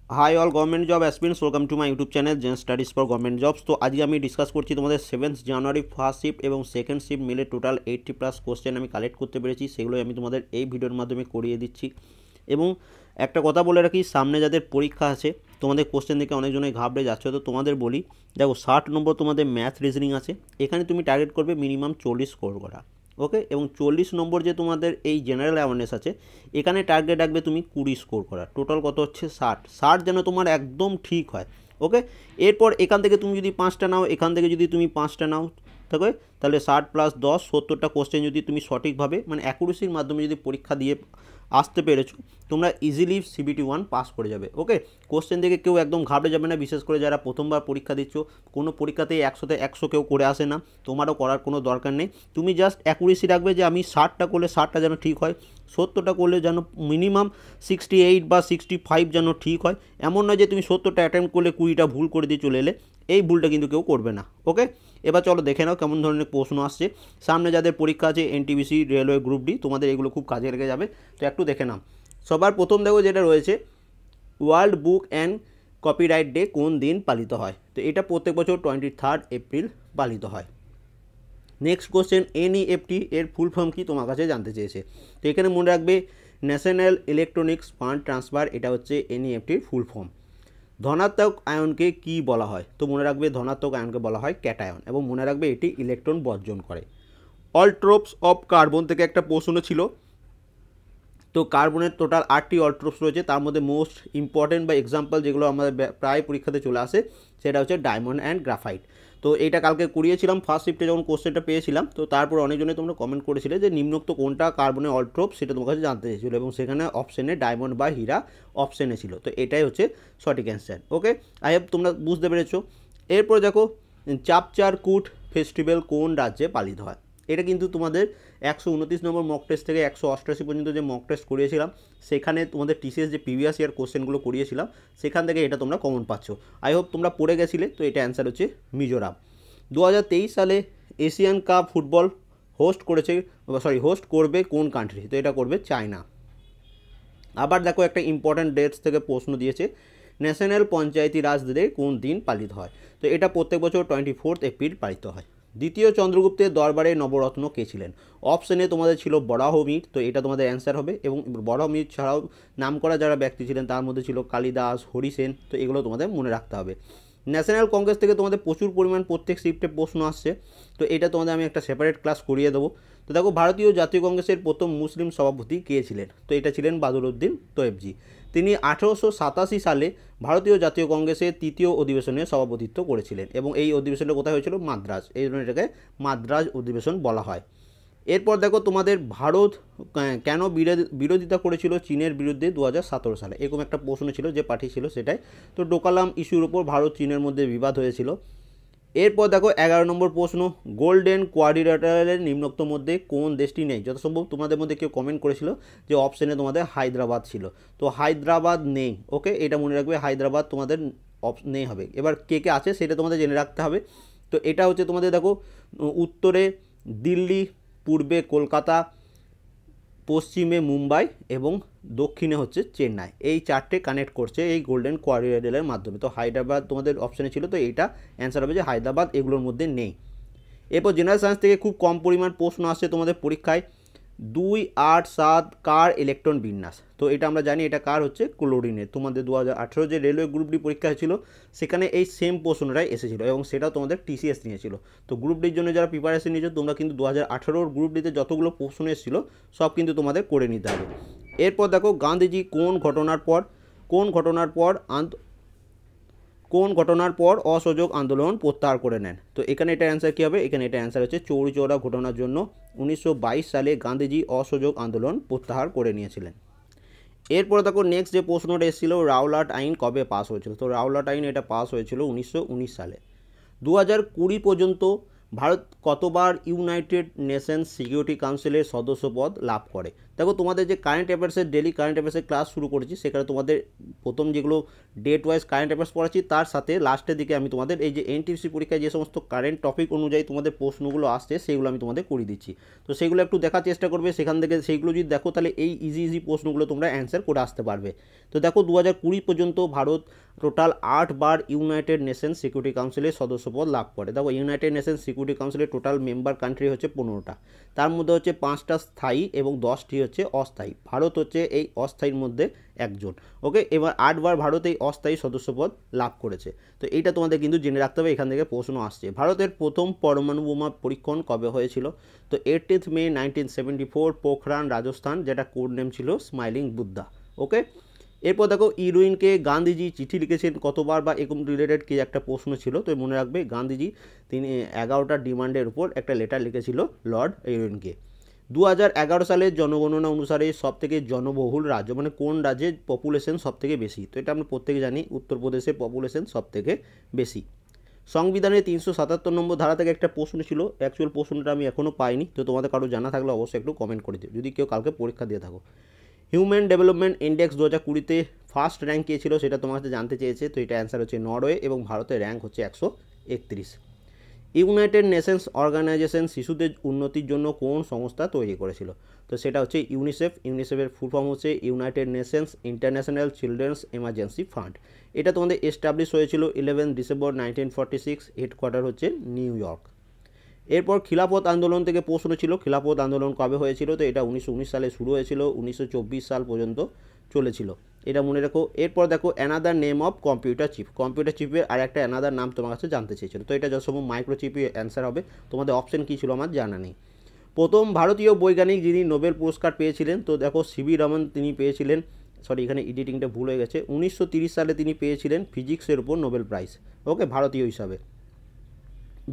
High all government job aspirants, welcome to my YouTube channel Zen Studies for government jobs. তো আজকে আমি discuss করছি তোমাদের 7 জানুয়ারি ফার্স্ট শিফট এবং সেকেন্ড শিফট মিলে টোটাল 80+ কোশ্চেন আমি কালেক্ট করতে পেরেছি, সেগুলোই আমি তোমাদের এই ভিডিওর মাধ্যমে করিয়ে দিচ্ছি। এবং একটা কথা বলে রাখি, সামনে যাদের পরীক্ষা আছে তোমাদের কোশ্চেন দেখে অনেকজনে ঘাবড়ে যাচ্ছে, তো তোমাদের বলি দেখো 60 নম্বর তোমাদের ম্যাথ রিজনিং আছে, এখানে তুমি টার্গেট করবে মিনিমাম 40 স্কোর করা, ওকে। এবং 40 নম্বর যে তোমাদের এই জেনারেল অ্যাওয়ারনেস আছে, এখানে টার্গেট রাখবে তুমি 20 স্কোর করা। টোটাল কত হচ্ছে 60 যেন তোমার একদম ঠিক হয়, ওকে। এরপর এখান থেকে তুমি যদি 5টা নাও, এখান থেকে যদি তুমি 5টা নাও, থাকে তাহলে 60+10 70টা কোশ্চেন যদি তুমি সঠিকভাবে মানে অ্যাকুরেসির মাধ্যমে যদি পরীক্ষা দিয়ে আসতে পেরেছো, তোমরা ইজিলি CBT 1 পাস করে যাবে, ওকে। কোশ্চেন দেখে কেউ একদম ঘাবড়ে যাবে না, বিশেষ করে যারা প্রথমবার পরীক্ষা দিচ্ছ। কোনো পরীক্ষাতেই 100তে 100 কেউ করে আসে না, তোমারও করার কোনো দরকার নেই। তুমি জাস্ট অ্যাকুরেসি রাখবে যে আমি 60টা করলে 60টা যেন ঠিক হয়, 70টা করলে যেন মিনিমাম 68 বা 65 যেন ঠিক হয়। এমন নয় যে তুমি 70টা অ্যাটেম্প্ট করলে 20টা ভুল করে দিয়ে চলে এলে, এই ভুলটা কিন্তু কেউ করবে না, ওকে। এবার চলো দেখে নাও কেমন ধরনের প্রশ্ন আসছে। সামনে যাদের পরীক্ষা আছে এনটিপিসি, রেলওয়ে, গ্রুপ ডি, তোমাদের এগুলো খুব কাজে লেগে যাবে, তো একটু দেখে নাও। সবার প্রথম দেখো যেটা রয়েছে, world book and copyright day কোন দিন পালিত হয়? তো এটা প্রত্যেক বছর 23 এপ্রিল পালিত হয়। নেক্সট কোশ্চেন, NEFT এর ফুল ফর্ম কি তোমার কাছে জানতে চেয়েছে। তো এখানে মনে রাখবে ন্যাশনাল ইলেকট্রনিক্স ফান্ড ট্রান্সফার, এটা হচ্ছে NEFTর ফুল ফর্ম। ধনাত্মক আয়নকে কি বলা হয়? তো মনে রাখবে ধনাত্মক আয়নকে বলা হয় ক্যাটায়ন, এবং মনে রাখবে এটি ইলেকট্রন বর্জন করে। অলট্রোপস অফ কার্বন থেকে একটা প্রশ্ন ছিল। তো কার্বনের টোটাল 8টি অলট্রোপস রয়েছে, তার মধ্যে মোস্ট ইম্পর্টেন্ট বা এক্সাম্পল যেগুলো আমাদের প্রায় পরীক্ষাতে চলে আসে, সেটা হচ্ছে ডায়মন্ড অ্যান্ড গ্রাফাইট। তো এইটা কালকে করিয়েছিলাম ফার্স্ট শিফটে যখন কোশ্চেনটা পেয়েছিলাম, তো তারপর অনেকজনে তোমরা কমেন্ট করেছিলে যে নিম্নোক্ত কোনটা কার্বনের অলট্রোপ, সেটা তোমার কাছে জানতে চেয়েছিল, এবং সেখানে অপশানে ডায়মন্ড বা হীরা অপশানে ছিল। তো এটাই হচ্ছে সঠিক অ্যান্সার, ওকে। আই হোপ তোমরা বুঝতে পেরেছো। এরপর দেখো, চাপচারকুট ফেস্টিভ্যাল কোন রাজ্যে পালিত হয়? এটা কিন্তু তোমাদের 129 নম্বর মক টেস্ট থেকে 188 পর্যন্ত যে মক টেস্ট করিয়েছিলাম, সেখানে তোমাদের TCS যে প্রিভিয়াস ইয়ার কোশ্চেনগুলো করিয়েছিলাম, সেখান থেকে এটা তোমরা কমন পাচ্ছ। আই হোপ তোমরা পড়ে গেছিলে। তো এটা অ্যান্সার হচ্ছে মিজোরাম। 2023 সালে এশিয়ান কাপ ফুটবল হোস্ট করবে কোন কান্ট্রি? তো এটা করবে চায়না। আবার দেখো একটা ইম্পর্ট্যান্ট ডেটস থেকে প্রশ্ন দিয়েছে, ন্যাশনাল পঞ্চায়েতি রাজ ডে কোন দিন পালিত হয়? তো এটা প্রত্যেক বছর 24 এপ্রিল পালিত হয়। দ্বিতীয় চন্দ্রগুপ্তের দরবারে নবরত্ন কে ছিলেন? অপশানে তোমাদের ছিল বরাহমির, তো এটা তোমাদের অ্যান্সার হবে। এবং বরাহমির ছাড়াও নামকরা যারা ব্যক্তি ছিলেন তার মধ্যে ছিল কালিদাস, হরিসেন, তো এগুলো তোমাদের মনে রাখতে হবে। ন্যাশনাল কংগ্রেস থেকে তোমাদের প্রচুর পরিমাণ প্রত্যেক শিফটে প্রশ্ন আসছে, তো এটা তোমাদের আমি একটা সেপারেট ক্লাস করিয়ে দেবো। তো দেখো, ভারতীয় জাতীয় কংগ্রেসের প্রথম মুসলিম সভাপতি কে ছিলেন? তো এটা ছিলেন বাদরউদ্দিন তৈয়বজি। তিনি 1887 সালে ভারতীয় জাতীয় কংগ্রেসের তৃতীয় অধিবেশনে সভাপতিত্ব করেছিলেন, এবং এই অধিবেশনটা কোথায় হয়েছিল? মাদ্রাজ, এই জন্য এটাকে মাদ্রাজ অধিবেশন বলা হয়। এরপর দেখো, তোমাদের ভারত কেন বিরোধিতা করেছিল চীনের বিরুদ্ধে 2017 সালে? এরকম একটা প্রশ্ন ছিল, যে পাঠিয়েছিল সেটাই। তো ডোকালাম ইস্যুর উপর ভারত চীনের মধ্যে বিবাদ হয়েছিল। এরপর দেখো 11 নম্বর প্রশ্ন, গোল্ডেন কোয়াড্রিল্যাটারালের নিম্নোক্ত মধ্যে কোন দেশটি নেই? যত সম্ভব তোমাদের মধ্যে কেউ কমেন্ট করেছিল যে অপশানে তোমাদের হায়দ্রাবাদ ছিল, তো হায়দ্রাবাদ নেই, ওকে। এটা মনে রাখবে, হায়দ্রাবাদ তোমাদের নেই হবে। এবার কে কে আছে সেটা তোমাদের জেনে রাখতে হবে। তো এটা হচ্ছে তোমাদের দেখো, উত্তরে দিল্লি, পূর্বে কলকাতা, পশ্চিমে মুম্বাই, এবং দক্ষিণে হচ্ছে চেন্নাই। এই চারটে কানেক্ট করছে এই গোল্ডেন কোয়াড্রিল্যাটারালের মাধ্যমে। তো হায়দ্রাবাদ তোমাদের অপশানে ছিল, তো এইটা অ্যান্সার হবে যে হায়দ্রাবাদ এগুলোর মধ্যে নেই। এরপর জেনারেল সায়েন্স থেকে খুব কম পরিমাণ প্রশ্ন আসছে তোমাদের পরীক্ষায়। 2, 8, 7 কার ইলেকট্রন বিন্যাস? তো এটা আমরা জানি, এটা কার হচ্ছে? ক্লোরিনের। তোমাদের 2018 যে রেলওয়ে গ্রুপ ডি পরীক্ষা হয়েছিল, সেখানে এই সেম প্রশ্নটাই এসেছিলো, এবং সেটাও তোমাদের TCS নিয়েছিল। তো গ্রুপ ডির জন্য যারা প্রিপারেশন নিয়েছো, তোমরা কিন্তু 2018 গ্রুপ ডিতে যতগুলো প্রশ্ন এসেছিলো সব কিন্তু তোমাদের করে নিতে হবে। এরপর দেখো, গান্ধীজি কোন ঘটনার পর অসহযোগ আন্দোলন প্রত্যাহার করে নেন? তো এখানে এটা অ্যান্সার কী হবে? এখানে এটা অ্যান্সার হচ্ছে চৌরি চৌরা ঘটনার জন্য 1922 সালে গান্ধীজি অসহযোগ আন্দোলন প্রত্যাহার করে নিয়েছিলেন। এরপরে দেখো, নেক্সট যে প্রশ্নটা এসেছিল, রাওলাট আইন কবে পাস হয়েছিল? তো রাওলাট আইন এটা পাস হয়েছিল 1919 সালে। 2020 পর্যন্ত ভারত কতবার ইউনাইটেড নেশনস সিকিউরিটি কাউন্সিলের সদস্যপদ লাভ করে? দেখো তোমাদের যে কারেন্ট অ্যাফেয়ার্সের ডেলি কারেন্ট অ্যাফেয়ার্সের ক্লাস শুরু করেছি, সেখানে তোমাদের প্রথম যেগুলো ডেট ওয়াইজ কারেন্ট অ্যাফেয়ার্স পড়াচ্ছি, তার সাথে লাস্টের দিকে আমি তোমাদের এই যে এনটিপিসি পরীক্ষায় যে সমস্ত কারেন্ট টপিক অনুযায়ী তোমাদের প্রশ্নগুলো আসছে সেগুলো আমি তোমাদের করিয়ে দিচ্ছি। তো সেগুলো একটু দেখার চেষ্টা করবে, সেখান থেকে সেইগুলো যদি দেখো তাহলে এই ইজি প্রশ্নগুলো তোমরা অ্যান্সার করে আসতে পারবে। তো দেখো 2020 পর্যন্ত ভারত টোটাল 8 বার ইউনাইটেড নেশনস সিকিউরিটি কাউন্সিলের সদস্যপদ লাভ করে। দেখো ইউনাইটেড নেশনস সিকিউরিটি কাউন্সিলের টোটাল মেম্বার কান্ট্রি হচ্ছে 15টা, তার মধ্যে হচ্ছে 5টা স্থায়ী এবং 10টি হচ্ছে অস্থায়ী। ভারত হচ্ছে এই অস্থায়ীর মধ্যে একজন। ওকে, এবার 8 বার ভারত এই অস্থায়ী সদস্যপদ লাভ করেছে। তো এইটা তোমাদের কিন্তু জেনে রাখতে হবে, এখান থেকে প্রশ্ন আসছে। ভারতের প্রথম পরমাণু বোমা পরীক্ষণ কবে হয়েছিল? তো 18 মে 1974 পোখরান রাজস্থান, যেটা কোড নেম ছিল স্মাইলিং বুদ্ধা। ওকে, এরপর দেখো ইরুইনকে গান্ধীজি চিঠি লিখেছেন কতবার, বা এরকম রিলেটেড কি একটা প্রশ্ন ছিল। তো মনে রাখবে গান্ধীজি তিনি 11টা ডিমান্ডের উপর একটা লেটার লিখেছিল লর্ড ইরুইনকে। 2011 সালের জনগণনা অনুসারে সবথেকে জনবহুল রাজ্য, মানে কোন রাজ্যের পপুলেশন সবথেকে বেশি? তো এটা আমরা প্রত্যেকে জানি, উত্তরপ্রদেশের পপুলেশন সবথেকে বেশি। সংবিধানের 377 নম্বর ধারা থেকে একটা প্রশ্ন ছিল, অ্যাকচুয়াল প্রশ্নটা আমি এখনও পাইনি, তো তোমাদের কারো জানা থাকলে অবশ্যই একটু কমেন্ট করে দিও যদি কেউ কালকে পরীক্ষা দিয়ে থাকো। হিউম্যান ডেভেলপমেন্ট ইন্ডেক্স 2020-তে ফার্স্ট র্যাঙ্ক কে ছিল সেটা তোমার কাছে জানতে চেয়েছে। তো এটা অ্যান্সার হচ্ছে নরওয়ে, এবং ভারতের র্যাঙ্ক হচ্ছে 131। ইউনাইটেড নেশনস অর্গানাইজেশন শিশুদের উন্নতির জন্য কোন সংস্থা তৈরি করেছিল? তো সেটা হচ্ছে ইউনিসেফ। ইউনিসেফের ফুল ফর্ম হচ্ছে United Nations international children's emergency fund. এটা তোমাদের এস্টাবলিশ হয়েছিল 11 ডিসেম্বর 1946, হেডকোয়ার্টার হচ্ছে নিউ ইয়র্ক। এরপর খিলাফত আন্দোলন থেকে প্রশ্ন ছিল, খিলাফত আন্দোলন কবে হয়েছিল? তো এটা 1919 সালে শুরু হয়েছিল, 1924 সাল পর্যন্ত চলেছিল, এটা মনে রাখো। এরপর দেখো another name of computer chip, computer চিপের আর একটা অ্যানাদার নাম তোমার কাছে জানতে চেয়েছিল। তো এটা যথাসম্ভব মাইক্রোচিপই অ্যান্সার হবে, তোমাদের অপশন কী ছিল আমার জানা নেই। প্রথম ভারতীয় বৈজ্ঞানিক যিনি নোবেল পুরস্কার পেয়েছিলেন, তো দেখো সিভি রমন তিনি পেয়েছিলেন, সরি এখানে এডিটিংটা ভুল হয়ে গেছে, 1930 সালে তিনি পেয়েছিলেন ফিজিক্সের উপর নোবেল প্রাইজ। ওকে, ভারতীয় হিসাবে।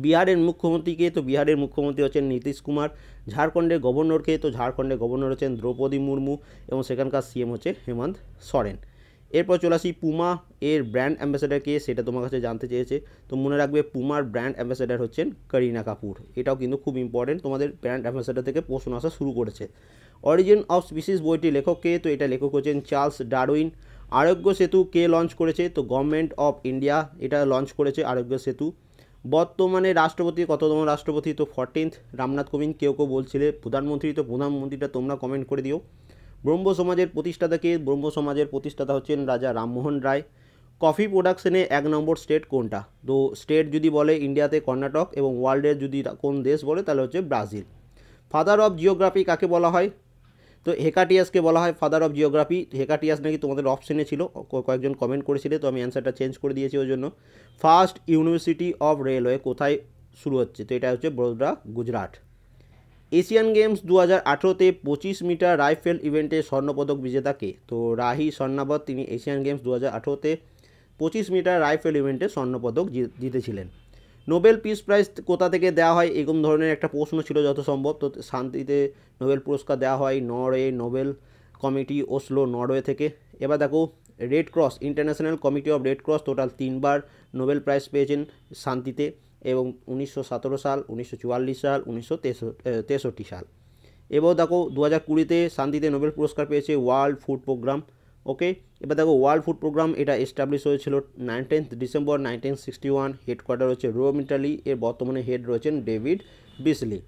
বিহারের মুখ্যমন্ত্রীকে? তো বিহারের মুখ্যমন্ত্রী হচ্ছেন নীতিশ কুমার। ঝাড়খণ্ডের গভর্নরকে? তো ঝাড়খণ্ডের গভর্নর হচ্ছেন দ্রৌপদী মুর্মু, এবং সেখানকার সিএম হচ্ছে হেমন্ত সোরেন। এরপর চলে আসি পুমা এর ব্র্যান্ড অ্যাম্বাসেডার কে, সেটা তোমার কাছে জানতে চেয়েছে। তো মনে রাখবে পুমার ব্র্যান্ড অ্যাম্বাসেডার হচ্ছেন করিনা কাপুর। এটাও কিন্তু খুব ইম্পর্টেন্ট, তোমাদের ব্র্যান্ড অ্যাম্বাসেডার থেকে প্রশ্ন আসা শুরু করেছে। অরিজিন অফ স্পিসিস বইটি লেখক কে? তো এটা লেখক হচ্ছেন চার্লস ডারউইন। আরোগ্য সেতু কে লঞ্চ করেছে? তো গভর্নমেন্ট অফ ইন্ডিয়া এটা লঞ্চ করেছে আরোগ্য সেতু। বর্তমানে রাষ্ট্রপতি কততম রাষ্ট্রপতি? তো 14th রামনাথ কোবিন্দ। কেউ কেউ বলছিলে প্রধানমন্ত্রী, তো প্রধানমন্ত্রীটা তোমরা কমেন্ট করে দিও। ব্রহ্ম সমাজের প্রতিষ্ঠাতা কে? ব্রহ্ম সমাজের প্রতিষ্ঠাতা হচ্ছেন রাজা রামমোহন রায়। কফি প্রোডাকশনে 1 নম্বর স্টেট কোনটা? তো স্টেট যদি বলে ইন্ডিয়াতে কর্ণাটক, এবং ওয়ার্ল্ডের যদি কোন দেশ বলে তাহলে হচ্ছে ব্রাজিল। ফাদার অফ জিওগ্রাফি কাকে বলা হয়? তো হেকাটিয়াসকে বলা হয় ফাদার অফ জিওগ্রাফি। হেকাটিয়াস নাকি তোমাদের অপশনে ছিল, কয়েকজন কমেন্ট করেছিলে, তো আমি অ্যান্সারটা চেঞ্জ করে দিয়েছি ওই জন্য। ফার্স্ট ইউনিভার্সিটি অফ রেলওয়ে কোথায় শুরু হচ্ছে? তো এটা হচ্ছে বড়োদরা, গুজরাট। এশিয়ান গেমস 2018-তে 25 মিটার রাইফেল ইভেন্টে স্বর্ণপদক বিজেতা কে? তো রাহি স্বর্ণাবত, তিনি এশিয়ান গেমস 2018-তে 25 মিটার রাইফেল ইভেন্টে স্বর্ণপদক জিতেছিলেন। নোবেল পিস প্রাইজ কোথা থেকে দেওয়া হয়? এরকম ধরনের একটা প্রশ্ন ছিল যত সম্ভব। তো শান্তিতে নোবেল পুরস্কার দেওয়া হয় Norway Nobel committee, Oslo, Norway থেকে। এবার দেখো red cross, international committee of red cross total 3বার নোবেল প্রাইজ পেয়েছেন শান্তিতে, এবং 1917 সাল, 1944 সাল, 1963 সাল। এবার দেখো 2020-তে শান্তিতে নোবেল পুরস্কার পেয়েছে ওয়ার্ল্ড ফুড প্রোগ্রাম। ওকে, এবার দেখো ওয়ার্ল্ড ফুড প্রোগ্রাম এটা এস্টাবলিশ হয়েছিল 19 ডিসেম্বর 1961, হেডকোয়ার্টার হচ্ছে রোম, ইটালি। এর বর্তমানে হেড রয়েছেন ডেভিড বিসলি।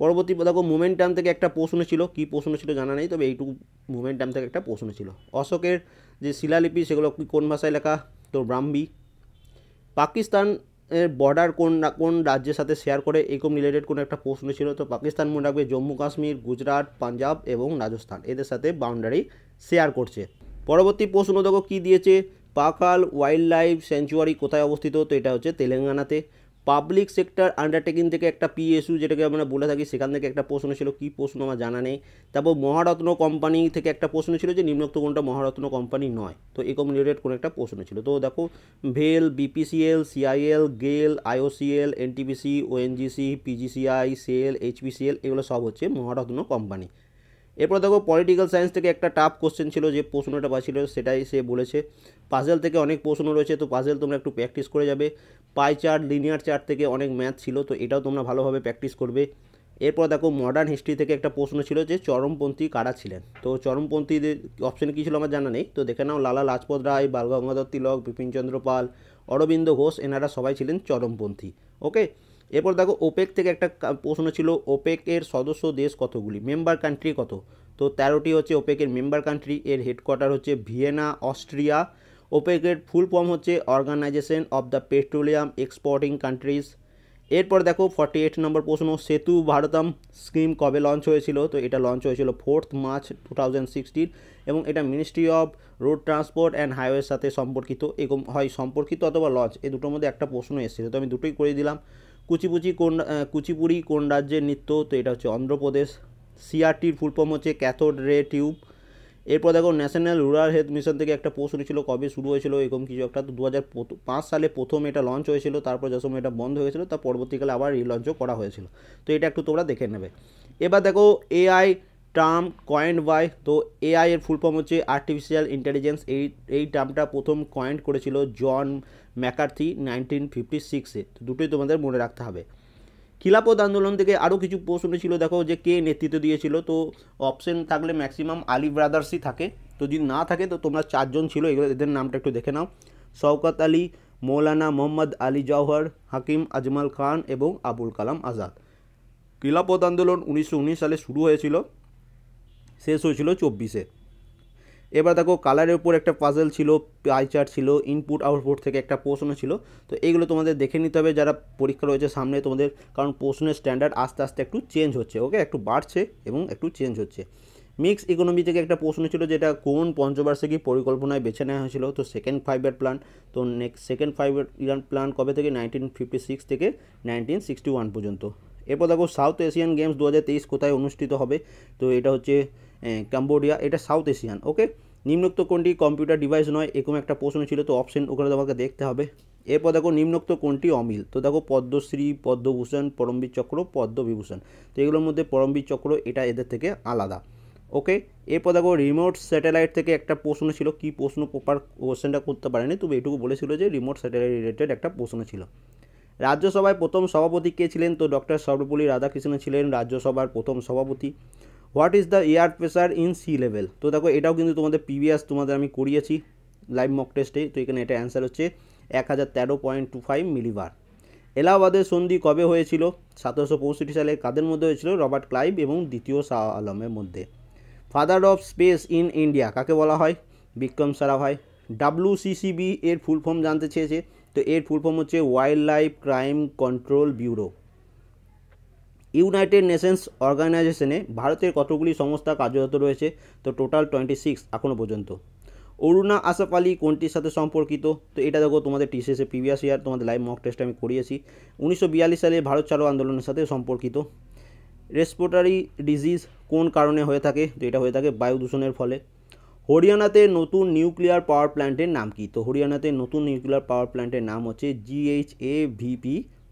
পরবর্তী দেখো মোমেন্টাম থেকে একটা প্রশ্ন ছিল, কী প্রশ্ন ছিল জানা নেই, তবে এইটুকু মোমেন্টাম থেকে একটা প্রশ্ন ছিল। অশোকের যে শিলালিপি সেগুলো কোন ভাষায় লেখা? তো ব্রাহ্মী। পাকিস্তান এর বর্ডার কোন রাজ্যের সাথে শেয়ার করে? এরকম রিলেটেড কোনো একটা প্রশ্ন ছিল। তো পাকিস্তান মনে রাখবে জম্মু কাশ্মীর, গুজরাট, পাঞ্জাব এবং রাজস্থান, এদের সাথে বাউন্ডারি শেয়ার করছে। পরবর্তী প্রশ্ন দেখো কী দিয়েছে, পাখাল ওয়াইল্ড লাইফ স্যাংচুয়ারি কোথায় অবস্থিত? তো এটা হচ্ছে তেলেঙ্গানাতে। পাবলিক সেক্টর আন্ডারটেকিং থেকে একটা পিএসইউ যেটাকে আমরা বলে থাকি, সেখান থেকে একটা প্রশ্ন ছিল, কী প্রশ্ন আমার জানা নেই। তারপর মহারত্ন কোম্পানি থেকে একটা প্রশ্ন ছিল যে নিম্নোক্ত কোনটা মহারত্ন কোম্পানি নয়? তো এরকম রিলেটেড কোনো একটা প্রশ্ন ছিল। তো দেখো ভেল, বিপিসিএল, সিআইএল, গেল, আইওসিএল, এনটিপিসি, ওএনজিসি, পিজিসিআই, সেল, এইচপিসিএল, এগুলো সব হচ্ছে মহারত্ন কোম্পানি। এরপর দেখো পলিটিক্যাল সায়েন্স থেকে একটা টাফ কোশ্চেন ছিল, যে প্রশ্নটা বাঁচিল সেটাই সে বলেছে। পাজেল থেকে অনেক প্রশ্ন রয়েছে, তো পাজেল তোমরা একটু প্র্যাকটিস করে যাবে। পাই চার্ট, লিনিয়ার চার্ট থেকে অনেক ম্যাথ ছিল, তো এটাও তোমরা ভালোভাবে প্র্যাকটিস করবে। এরপর দেখো মডার্ন হিস্ট্রি থেকে একটা প্রশ্ন ছিল যে চরমপন্থী কারা ছিলেন। তো চরমপন্থীদের অপশানে কী ছিল আমার জানা নেই, তো দেখে নাও লালা লাজপত রায়, বাল গঙ্গাধর তিলক, বিপিনচন্দ্র পাল, অরবিন্দ ঘোষ, এনারা সবাই ছিলেন চরমপন্থী। ওকে, এরপর দেখো ওপেক থেকে একটা প্রশ্ন ছিল ওপেকের সদস্য দেশ কতগুলি, মেম্বার কান্ট্রি কত। তো 13টি হচ্ছে ওপেকের মেম্বার কান্ট্রি, এর হেডকোয়ার্টার হচ্ছে ভিয়েনা, অস্ট্রিয়া। ওপেকের ফুল ফর্ম হচ্ছে organisation of the petroleum exporting countries. এরপর দেখো 48 নম্বর প্রশ্ন, সেতু ভারতম স্কিম কবে লঞ্চ হয়েছিল। তো এটা লঞ্চ হয়েছিল 4 মার্চ 2016 এবং এটা ministry of road transport and হাইওয়ের সাথে সম্পর্কিত, এরকম হয় সম্পর্কিত অথবা লঞ্চ, এই দুটোর মধ্যে একটা প্রশ্ন এসেছিল, তো আমি দুটোই করে দিলাম। কুচিপুড়ি কোন রাজ্যের নৃত্য, তো এটা হচ্ছে অন্ধ্রপ্রদেশ। সিআরটির ফুল ফর্ম হচ্ছে ক্যাথোড রে টিউব। এরপর দেখো ন্যাশনাল রুরাল হেলথ মিশন থেকে একটা প্রশ্ন ছিল কবে শুরু হয়েছিল এরকম কিছু একটা, তো 2005 সালে প্রথম এটা লঞ্চ হয়েছিল, তারপর যে সময় এটা বন্ধ হয়ে গেছিলো তার পরবর্তীকালে আবার রিলঞ্চও করা হয়েছিল। তো এটা একটু তোমরা দেখে নেবে। এবার দেখো এআই টার্ম কয়েন্ড বাই, তো এআই এর ফুল ফর্ম হচ্ছে আর্টিফিশিয়াল ইন্টেলিজেন্স। এই টার্মটা প্রথম কয়েন্ড করেছিল জন ম্যাকার্থি 1956-এ। তো দুটোই তোমাদের মনে রাখতে হবে। খিলাফত আন্দোলন থেকে আরও কিছু প্রশ্ন ছিল, দেখো যে কে নেতৃত্ব দিয়েছিল। তো অপশন থাকলে ম্যাক্সিমাম আলী ব্রাদার্সই থাকে, তো যদি না থাকে তো তোমরা 4 জন ছিল, এগুলো এদের নামটা একটু দেখে নাও। শওকত আলী, মৌলানা মোহাম্মদ আলী জওহর, হাকিম আজমাল খান এবং আবুল কালাম আজাদ। খিলাফত আন্দোলন 1919 সালে শুরু হয়েছিল, শেষ হয়েছিল 24-এ। এবার দেখো কালারের উপর একটা পাজল ছিল, পাই চার্ট ছিল, ইনপুট আউটপুট থেকে একটা প্রশ্ন ছিল। তো এইগুলো তোমাদের দেখে নিতে হবে যারা পরীক্ষা রয়েছে সামনে তোমাদের, কারণ প্রশ্নের স্ট্যান্ডার্ড আস্তে আস্তে একটু চেঞ্জ হচ্ছে। ওকে, একটু বাড়ছে এবং একটু চেঞ্জ হচ্ছে। মিক্স ইকোনমি থেকে একটা প্রশ্ন ছিল যেটা কোন পঞ্চবার্ষিকী পরিকল্পনায় বেছে নেওয়া হয়েছিল। তো সেকেন্ড 5 ইয়ার প্ল্যান। তো সেকেন্ড 5 ইয়ার প্ল্যান কবে থেকে, 1956 থেকে 1961 পর্যন্ত। এরপর দেখো সাউথ এশিয়ান গেমস 2023 কোথায় অনুষ্ঠিত হবে। তো এটা হচ্ছে কম্বোডিয়া, এটা সাউথ এশিয়ান। ওকে, নিম্নোক্ত কোনটি কম্পিউটার ডিভাইস নয়, এরকম একটা প্রশ্ন ছিল, তো অপশন ওখানে তোমাকে দেখতে হবে। এরপর দেখো নিম্নোক্ত কোনটি অমিল। তো দেখো পদ্মশ্রী, পদ্মভূষণ, পরমবীর চক্র, পদ্মবিভূষণ। তো এগুলোর মধ্যে পরমবীর চক্র এটা এদের থেকে আলাদা। ওকে, এরপর দেখো রিমোট স্যাটেলাইট থেকে একটা প্রশ্ন ছিল, কি প্রশ্ন প্রপার কোশ্চেনটা করতে পারেনি, তবে এটুকু বলেছিল যে রিমোট স্যাটেলাইট রিলেটেড একটা প্রশ্ন ছিল। রাজ্যসভায় প্রথম সভাপতি কে ছিলেন। তো ডক্টর সর্বপল্লী রাধাকৃষ্ণন ছিলেন রাজ্যসভার প্রথম সভাপতি। What is the air pressure in sea level. তো দেখো এটাও কিন্তু তোমাদের প্রিভিয়াস তোমাদের আমি করিয়েছি লাইভ মক টেস্টে। তো এখানে এটা অ্যান্সার হচ্ছে 1013.25 মিলিবার। এলাহাবাদের সন্ধি কবে হয়েছিল। 1765 সালে। কাদের মধ্যে হয়েছিল, রবার্ট ক্লাইভ এবং দ্বিতীয় শাহ আলমের মধ্যে। Father of speech in India কাকে বলা হয়, বিক্রম সারাভাই। WCCB এর ফুল ফর্ম জানতে চেয়েছে, তো এর ফুল ফর্ম হচ্ছে wild life crime control bureau. United Nations অর্গানাইজেশনে ভারতের কতগুলি সংস্থা কার্যরত রয়েছে। তো টোটাল 26 এখনও পর্যন্ত। অরুণা আসফ আলী কোনটির সাথে সম্পর্কিত। তো এটা দেখো তোমাদের টিসিএসে প্রিভিয়াস ইয়ার তোমাদের লাইভ মক টেস্টে আমি করিয়েছি। 1942 সালে ভারত ছাড়ো আন্দোলনের সাথে সম্পর্কিত। রেসপিরেটরি ডিজিজ কোন কারণে হয়ে থাকে। তো এটা হয়ে থাকে বায়ু দূষণের ফলে। হরিয়ানাতে নতুন নিউক্লিয়ার পাওয়ার প্ল্যান্টের নাম কি। তো হরিয়ানাতে নতুন নিউক্লিয়ার পাওয়ার প্ল্যান্টের নাম হচ্ছে GHAVP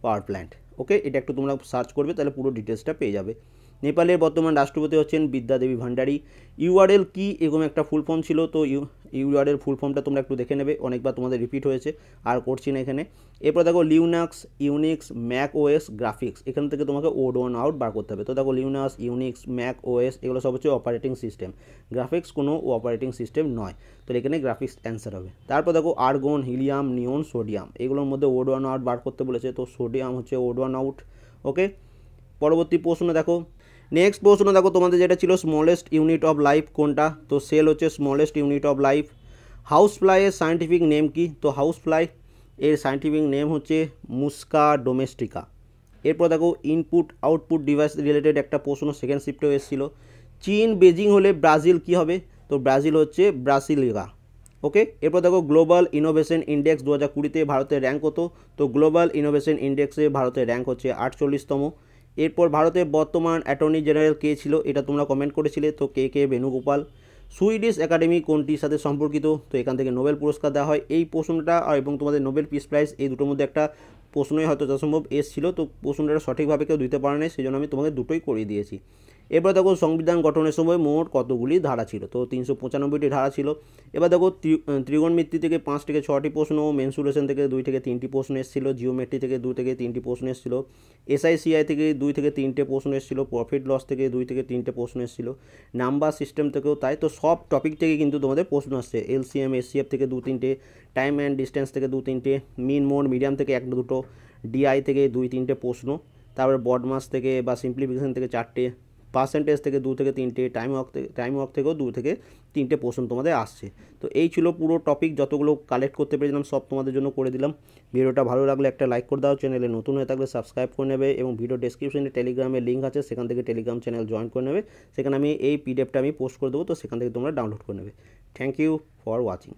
পাওয়ার প্ল্যান্ট। ওকে, এটা একটু তোমরা সার্চ করবে তাহলে পুরো ডিটেলসটা পেয়ে যাবে। নেপালের বর্তমান রাষ্ট্রপতি হচ্ছেন বিদ্যাদেবী ভান্ডারী। ইউআরএল কি এরকম একটা ফুল ফর্ম ছিল। তো ইউআরএল ফুল ফর্মটা তোমরা একটু দেখে নেবে, অনেকবার তোমাদের রিপিট হয়েছে, আর করছি না এখানে। এরপর দেখো Linux, Unix, Mac OS, graphics, এখান থেকে তোমাকে ওড ওয়ান আউট বার করতে হবে। তো দেখো লিনাক্স, ইউনিক্স, ম্যাক ওএস এগুলো সব হচ্ছে অপারেটিং সিস্টেম, গ্রাফিক্স কোনো অপারেটিং সিস্টেম নয়, তো এখানে গ্রাফিক্স অ্যান্সার হবে। তারপর দেখো আর্গন, হিলিয়াম, নিয়ন, সোডিয়াম, এগুলোর মধ্যে ওড ওয়ান আউট বার করতে বলেছে, তো সোডিয়াম হচ্ছে ওড ওয়ান আউট। ওকে, পরবর্তী প্রশ্ন দেখো। নেক্সট প্রশ্ন দেখো তোমাদের যেটা ছিল স্মলেস্ট ইউনিট অফ লাইফ কোনটা। তো সেল হচ্ছে smallest unit of life. House fly এর সায়েন্টিফিক নেম কি। তো হাউস ফ্লাই এর সায়েন্টিফিক নেম হচ্ছে মুস্কা ডোমেস্টিকা। এরপর দেখো ইনপুট আউটপুট ডিভাইস রিলেটেড একটা প্রশ্ন সেকেন্ড শিফটেও এসেছিলো। চীন বেজিং হলে ব্রাজিল কি হবে। তো ব্রাজিল হচ্ছে ব্রাসিলিয়া। ওকে, এরপর দেখো গ্লোবাল ইনোভেশন ইন্ডেক্স 2020-তে ভারতের র্যাঙ্ক কত। তো গ্লোবাল ইনোভেশন ইন্ডেক্সে ভারতের র্যাঙ্ক হচ্ছে 48তম। এরপর ভারতের বর্তমান অ্যাটর্নি জেনারেল কে ছিল, এটা তোমরা কমেন্ট করেছিলে, তো কে বেণুগোপাল। সুইডিশ একাডেমি কোনটির সাথে সম্পর্কিত। তো এখান থেকে নোবেল পুরস্কার দেওয়া হয়। এই প্রশ্নটা এবং তোমাদের নোবেল পিস প্রাইজ এই দুটোর মধ্যে একটা প্রশ্নই হয়তো যথাসম্ভব এসেছিলো, তো প্রশ্নটা সঠিকভাবে কেউ দিতে পারে না, সেই জন্য আমি তোমাকে দুটোই করিয়ে দিয়েছি। এবার দেখো সংবিধান গঠনের সময় মোট কতগুলি ধারা ছিল, তো 395টি ধারা ছিল। এবার দেখো ত্রিগোণমিতি থেকে 5 থেকে 6টি প্রশ্ন, মেনসুরেশন থেকে 2 থেকে 3টি প্রশ্ন এসেছিল, জিওমেট্রি থেকে 2 থেকে 3টি প্রশ্ন এসেছিল, এসআইসিআই থেকে 2 থেকে 3টে প্রশ্ন এসেছিল, প্রফিট লস থেকে 2 থেকে 3টে প্রশ্ন এসেছিল, নাম্বার সিস্টেম থেকেও তাই। তো সব টপিক থেকে কিন্তু তোমাদের প্রশ্ন আসছে। এলসিএম এসসিএফ থেকে 2-3টে, টাইম অ্যান্ড ডিস্টেন্স থেকে 2-3টে, মিন মোড মিডিয়াম থেকে 1-2টো, ডিআই থেকে 2-3টে প্রশ্ন, তারপরে বডমাস থেকে বা সিম্পলিফিকেশন থেকে 4টে, পার্সেন্টেজ থেকে 2 থেকে 3টে, টাইম ওয়ার্ক থেকেও 2 থেকে 3টে প্রশ্ন তোমাদের আসছে। তো এই ছিল পুরো টপিক, যতগুলো কালেক্ট করতে পেরেছিলাম সব তোমাদের জন্য করে দিলাম। ভিডিওটা ভালো লাগলে একটা লাইক করে দাও, চ্যানেলে নতুন হয়ে থাকলে সাবস্ক্রাইব করে নেবে, এবং ভিডিও ডেসক্রিপশনে টেলিগ্রামের লিঙ্ক আছে, সেখান থেকে টেলিগ্রাম চ্যানেল জয়েন করে নেবে। সেখানে আমি এই পিডিএফটা পোস্ট করে দেবো, তো সেখান থেকে তোমরা ডাউনলোড করে নেবে। Thank you for watching.